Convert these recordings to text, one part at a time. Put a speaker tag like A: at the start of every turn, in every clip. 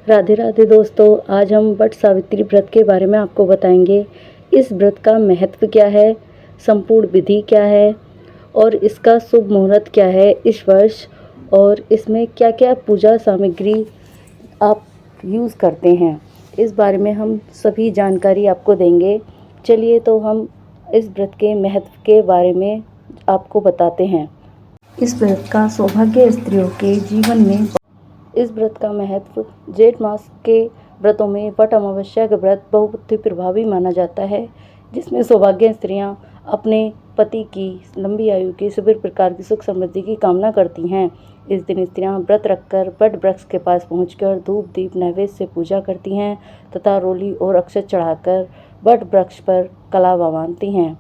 A: राधे राधे दोस्तों, आज हम वट सावित्री व्रत के बारे में आपको बताएंगे। इस व्रत का महत्व क्या है, संपूर्ण विधि क्या है और इसका शुभ मुहूर्त क्या है इस वर्ष, और इसमें क्या क्या पूजा सामग्री आप यूज़ करते हैं, इस बारे में हम सभी जानकारी आपको देंगे। चलिए तो हम इस व्रत के महत्व के बारे में आपको बताते हैं। इस व्रत का सौभाग्य स्त्रियों के जीवन में इस व्रत का महत्व जेठ मास के व्रतों में वट अमावस्या का व्रत बहुत ही प्रभावी माना जाता है, जिसमें सौभाग्य स्त्रियां अपने पति की लंबी आयु की सभी प्रकार की सुख समृद्धि की कामना करती हैं। इस दिन स्त्रियां व्रत रखकर वट वृक्ष के पास पहुंचकर धूप दीप नैवेद्य से पूजा करती हैं तथा रोली और अक्षत चढ़ाकर वट वृक्ष पर कलावा बांधती हैं।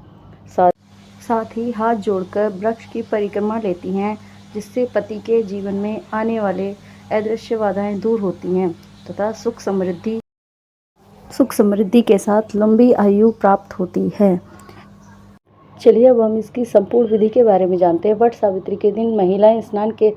A: साथ ही हाथ जोड़कर वृक्ष की परिक्रमा लेती हैं, जिससे पति के जीवन में आने वाले अदृश्य बाधाएं दूर होती हैं तथा सुख समृद्धि के साथ लंबी आयु प्राप्त होती है। चलिए अब हम इसकी संपूर्ण विधि के बारे में जानते हैं। वट सावित्री के दिन महिलाएं स्नान के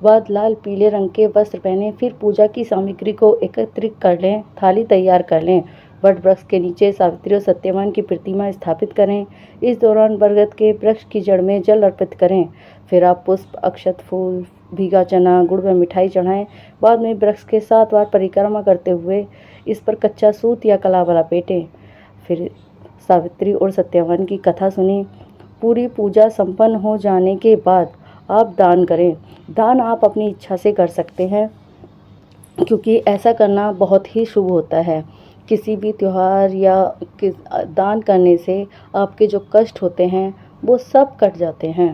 A: बाद लाल पीले रंग के वस्त्र पहने, फिर पूजा की सामग्री को एकत्रित कर लें, थाली तैयार कर लें। वट वृक्ष के नीचे सावित्री और सत्यवान की प्रतिमा स्थापित करें। इस दौरान बरगद के वृक्ष की जड़ में जल अर्पित करें। फिर आप पुष्प, अक्षत, फूल, भीगा चना, गुड़ व मिठाई चढ़ाएं। बाद में वृक्ष के 7 बार परिक्रमा करते हुए इस पर कच्चा सूत या कलावा लपेटें। फिर सावित्री और सत्यवान की कथा सुनें। पूरी पूजा संपन्न हो जाने के बाद आप दान करें। दान आप अपनी इच्छा से कर सकते हैं, क्योंकि ऐसा करना बहुत ही शुभ होता है। किसी भी त्योहार या दान करने से आपके जो कष्ट होते हैं वो सब कट जाते हैं।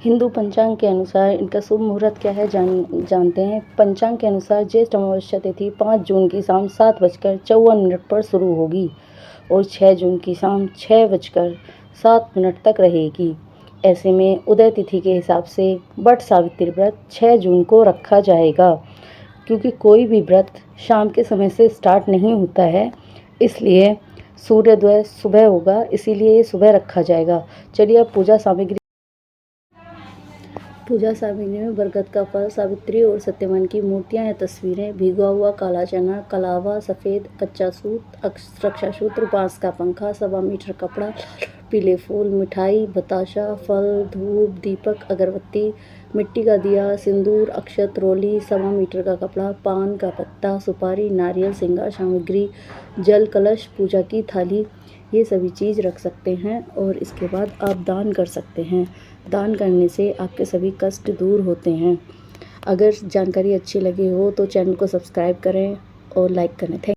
A: हिंदू पंचांग के अनुसार इनका शुभ मुहूर्त क्या है जानते हैं। पंचांग के अनुसार ज्येष्ठ अमावस्या तिथि 5 जून की शाम 7:54 पर शुरू होगी और 6 जून की शाम 6:07 तक रहेगी। ऐसे में उदय तिथि के हिसाब से वट सावित्री व्रत 6 जून को रखा जाएगा, क्योंकि कोई भी व्रत शाम के समय से स्टार्ट नहीं होता है, इसलिए सूर्योदय सुबह होगा, इसीलिए ये सुबह रखा जाएगा। चलिए अब पूजा सामग्री में बरगद का फल, सावित्री और सत्यवान की मूर्तियां या तस्वीरें, भीगा हुआ काला चना, कलावा, सफ़ेद कच्चा सूत, रक्षा सूत्र, बांस का पंखा, 1.25 मीटर कपड़ा, पीले फूल, मिठाई, बताशा, फल, धूप, दीपक, अगरबत्ती, मिट्टी का दिया, सिंदूर, अक्षत, रोली, 1.25 मीटर का कपड़ा, पान का पत्ता, सुपारी, नारियल, श्रृंगार सामग्री, जल कलश, पूजा की थाली, ये सभी चीज़ रख सकते हैं। और इसके बाद आप दान कर सकते हैं। दान करने से आपके सभी कष्ट दूर होते हैं। अगर जानकारी अच्छी लगी हो तो चैनल को सब्सक्राइब करें और लाइक करें। थैंक